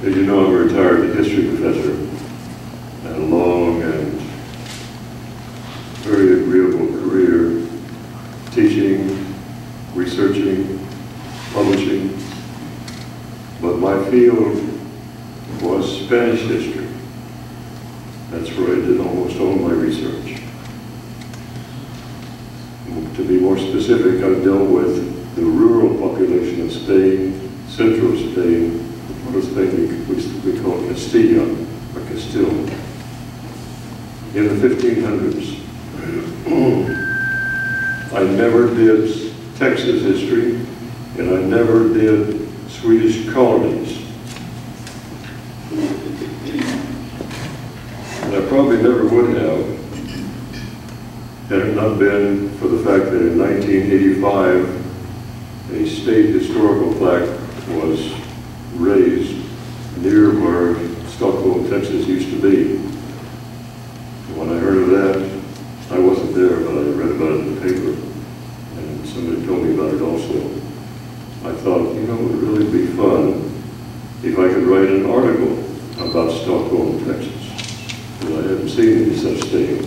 As you know, I'm a retired history professor, and a long and very agreeable career teaching, researching, publishing, but my field was Spanish history. That's where I did almost all my research. To be more specific, I dealt with the rural population of Spain, central Spain, part of Spain we call Castilla, or Castile. In the 1500s, I never did Texas history, and I never did Swedish colonies. And I probably never would have had it not been for the fact that in 1985, a state historical plaque was raised near where Stockholm, Texas used to be. And when I heard of that, I wasn't there, but I read about it in the paper, and somebody told me about it also. I thought, you know, it would really be fun if I could write an article about Stockholm, Texas, because I hadn't seen any such thing.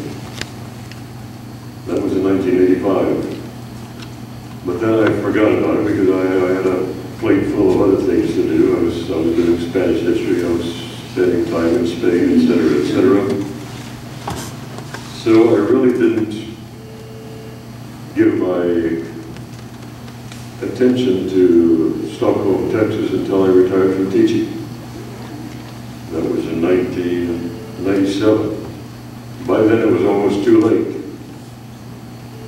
That was in 1985. But then I forgot about it because I had a plate full of other things to do. I was doing Spanish history, I was spending time in Spain, etc., etc. So I really didn't give my attention to Stockholm, Texas until I retired from teaching. That was in 1997. By then it was almost too late.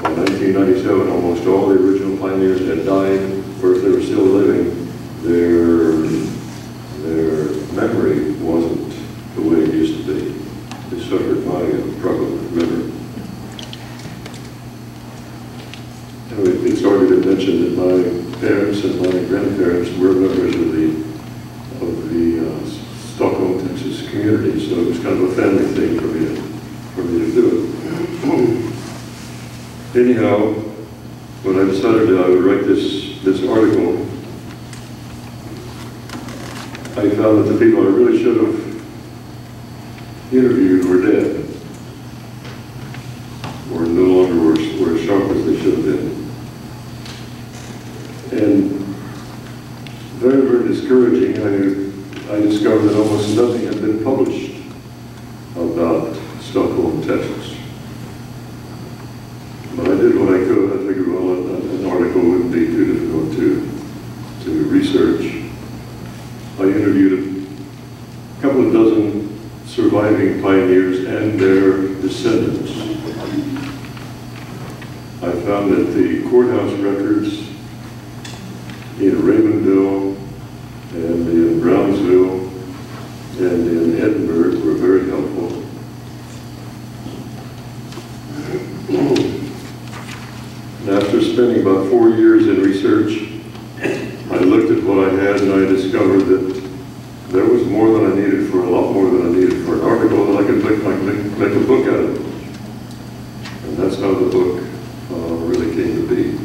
By 1997, almost all the original pioneers had died, or if they were still living, their memory wasn't the way it used to be. They suffered my struggle with memory. And it's already been mentioned that my parents and my grandparents were members of the Stockholm, Texas community, so it was kind of a family thing for me to do it. Anyhow, when I decided that I would write this article, I found that the people I really should have interviewed were dead, or no longer were as sharp as they should have been. And very, very discouraging, I discovered that almost nothing had been published about Stockholm, Texas. But I did what I could. I figured, well, an article wouldn't be too difficult to research. I interviewed a couple of dozen surviving pioneers and their descendants. I found that the courthouse records in Ravenville and in Brownsville and in Edinburgh were very helpful. After spending about 4 years in research, I looked at what I had and I discovered that there was more than I needed for, a lot more than I needed for an article, that I could make a book out of it. And that's how the book really came to be.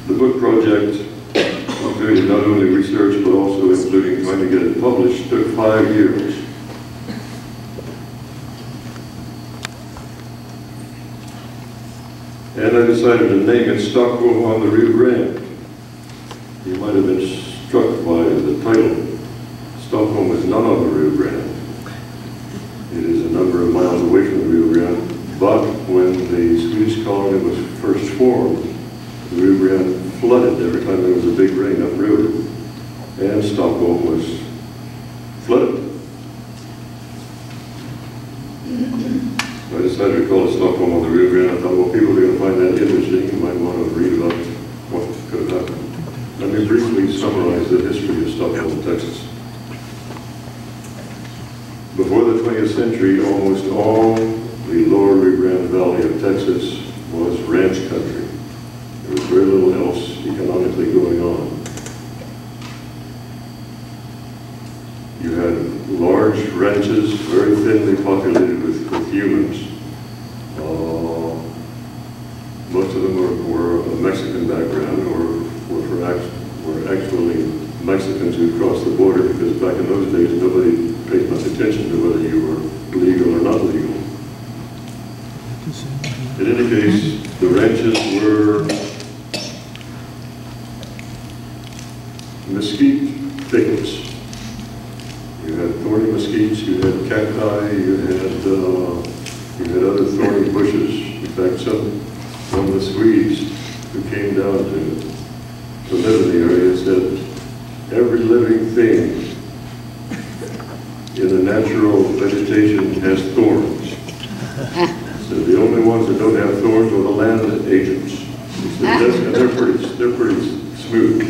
The book project, including not only research but also including trying to get it published, took 5 years. And I decided to name it Stockholm on the Rio Grande. You might have been struck by the title. Stockholm is not on the Rio Grande. It is a number of miles away from the Rio Grande, but when the Swedish colony was first formed, the Rio Grande flooded every time there was a big rain upriver, and Stockholm was flooded. I decided to call it Stockholm on the Rio Grande. I thought, well, people are going to find that interesting. You might want to read about what could have happened. Let me briefly summarize the history of Stockholm, Texas. Before the 20th century, almost all the lower Rio Grande Valley of Texas was ranch country. There was very little else economically going on. You had large ranches, very thinly populated with humans. Most of them were of a Mexican background, or were actually Mexicans who crossed the border, because back in those days nobody paid much attention to whether you were legal or not legal. In any case, the ranches were mesquite thickets. You had thorny mesquites, you had cacti, you had other thorny bushes. In fact, some of the Swedes who came down to live in the area said every living thing in the natural vegetation has thorns. So the only ones that don't have thorns are the land agents. He said, and they're pretty smooth.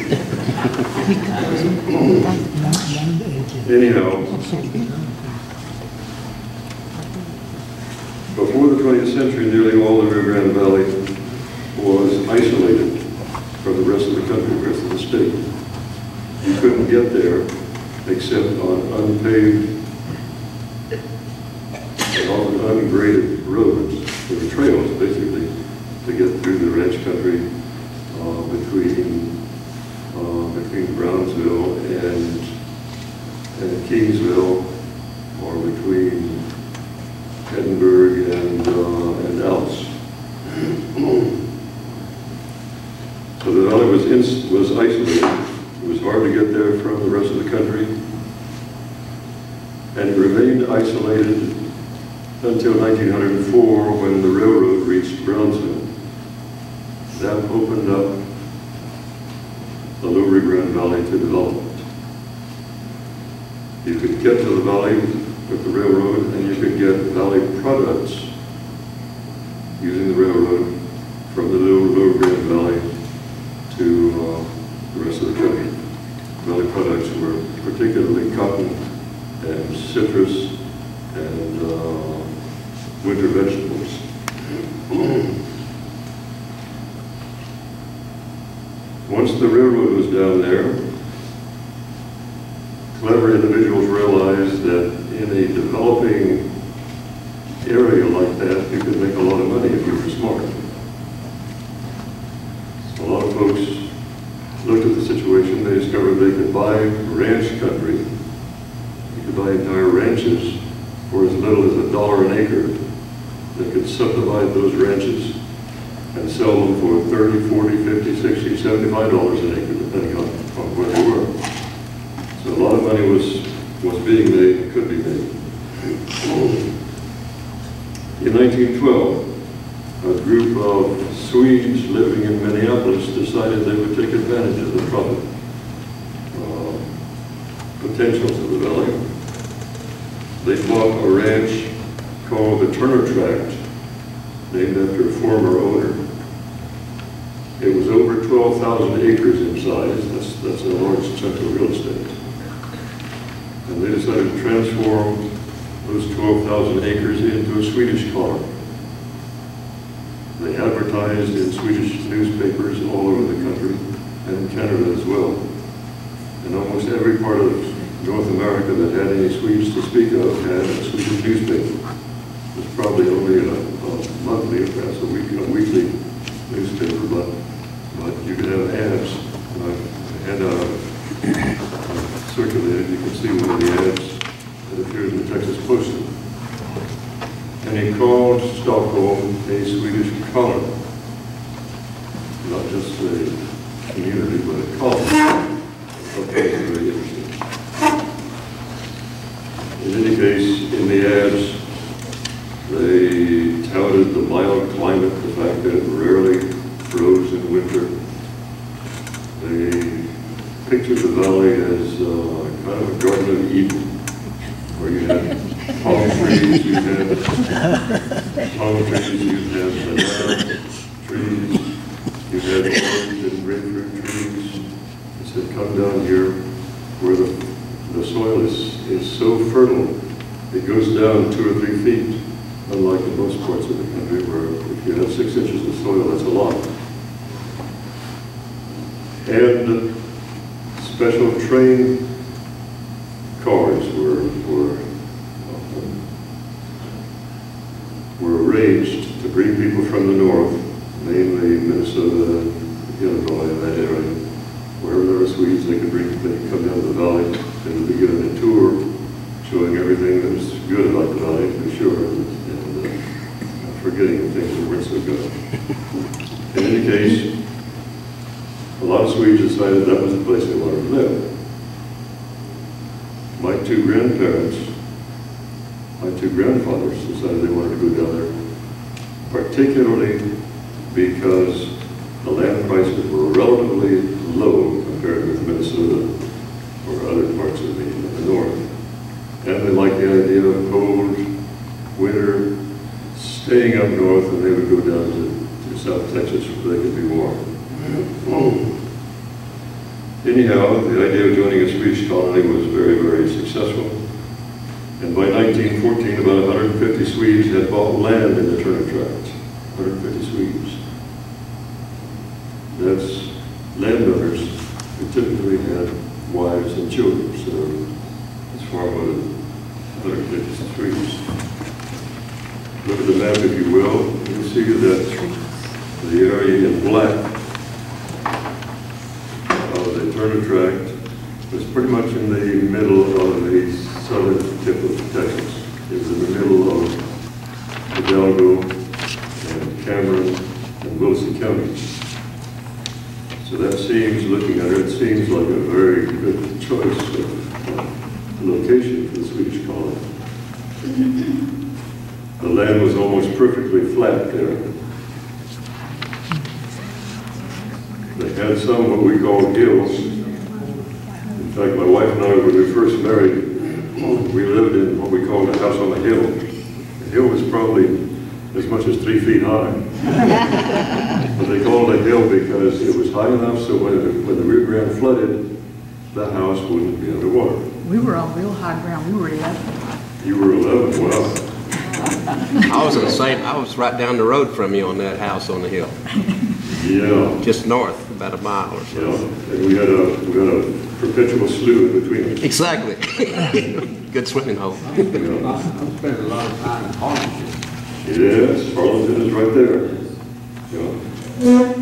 Anyhow, before the 20th century, nearly all the Rio Grande Valley was isolated from the rest of the country, the rest of the state. You couldn't get there except on unpaved and often ungraded roads. There were trails, basically, to get through the ranch country between Brownsville and Kingsville, or between Edinburgh and Alps. So the valley was isolated. It was hard to get there from the rest of the country, and it remained isolated until 1904, when the railroad reached Brownsville. That opened up the Lower Rio Grande Valley to development. You could get to the valley with the railroad, and you could get valley products using the railroad from the Lower Grande Valley to the rest of the country. Valley products were particularly cotton and citrus and winter vegetables. Once the railroad was down there, clever individuals realized that in a developing area like that, you could make a lot of money if you were smart. So a lot of folks looked at the situation. They discovered they could buy ranch country. You could buy entire ranches for as little as $1 an acre. They could subdivide those ranches and sell them for $30, $40, $50, $60, $75 an acre, depending on where they were. So a lot of money was being made and could be made. In 1912, a group of Swedes living in Minneapolis decided they would take advantage of the profit potentials of the valley. They bought a ranch called the Turner Tract, named after a former owner. It was over 12,000 acres in size. That's a large chunk of real estate. And they decided to transform those 12,000 acres into a Swedish colony. They advertised in Swedish newspapers all over the country and in Canada as well. And almost every part of North America that had any Swedes to speak of had a Swedish newspaper. It was probably only a monthly or perhaps a weekly newspaper, but you could have ads. Circulated. You can see one of the ads that appears in the Texas Post. And he called Stockholm a Swedish colony. Not just a community, but a colony. Okay, very interesting. In any case, in the ads, they touted the mild climate, the fact that it rarely froze in winter. They pictured the valley as kind of a Garden of Eden, where you had palm trees, you had banana trees, you had orange and grapefruit trees. It said, come down here where the soil is so fertile, it goes down 2 or 3 feet, unlike in most parts of the country where if you have 6 inches of soil, that's a lot. And special train cars were arranged to bring people from the north, mainly Minnesota, Illinois, that area, wherever there were Swedes, they could come down the valley and be given a tour showing everything that was good about the valley, for sure, and forgetting the things that weren't so good. In any case, a lot of Swedes decided that was the place they wanted to live. My two grandparents, my two grandfathers decided they wanted to go down there, particularly because the land prices were relatively low compared with Minnesota or other parts of the north. And they liked the idea of cold winter, staying up north, and they would go down to South Texas where they could be warm. Anyhow, the idea of joining a Swedish colony was very, very successful. And by 1914, about 150 Swedes had bought land in the Turner Tract. 150 Swedes. That's landowners who typically had wives and children, so it's far more than 150 Swedes. Look at the map, if you will. You'll see that the area in black of the Turner Tract was pretty much in the middle of the southern tip of Texas. It was in the middle of Hidalgo and Cameron and Wilson counties. So that seems, looking at it, seems like a very good choice of location for the Swedish colony. The land was almost perfectly flat there. They had some what we call hills. In fact, my wife and I, when we first married, we lived in what we called a house on a hill. The hill was probably as much as 3 feet high. But they called it a hill because it was high enough so when the Rio Grande flooded, the house wouldn't be underwater. We were on real high ground. We were 11. You were 11? Wow. I was in the same, I was right down the road from you on that house on the hill. Yeah. Just north, about a mile or so. Yeah, and we had a perpetual slough in between us. Exactly. Good swimming hole. Yeah. I spent a lot of time in Harlingen. Yes, Arlington is right there. Yeah.